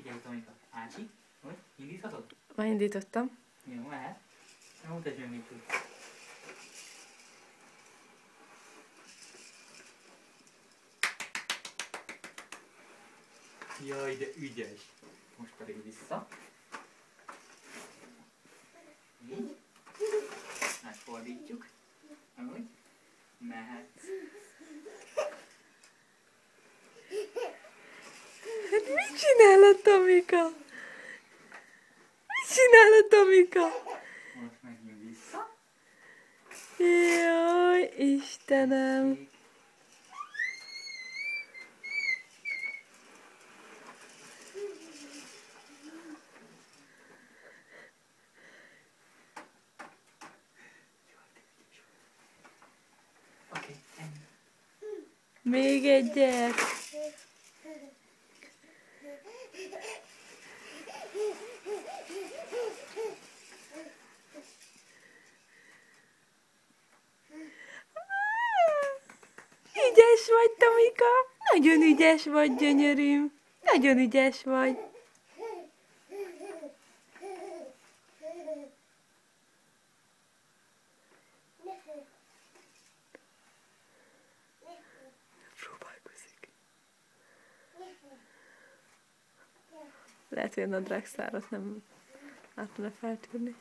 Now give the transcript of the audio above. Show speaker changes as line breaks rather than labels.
Figyelj, Tomika. Ácsi, hogy? Indíthatod?
Már indítottam.
Jó, mehet. Na, mutasd meg, mit tudsz. Jaj, de ügyes. Most pedig vissza. Így. Megfordítjuk. Úgy. Mehetsz.
Hát mit csinálod, Tomika? Mit csinálod, Tomika?
Most megint vissza.
Jaj, Istenem!
Oké, ennyi.
Még egyet! Ügyes vagy, Tomika! Nagyon ügyes vagy, gyönyörűm! Nagyon ügyes vagy! Próbálkozik. Lehet, hogy a nadrágszárat nem át tudna feltűrni.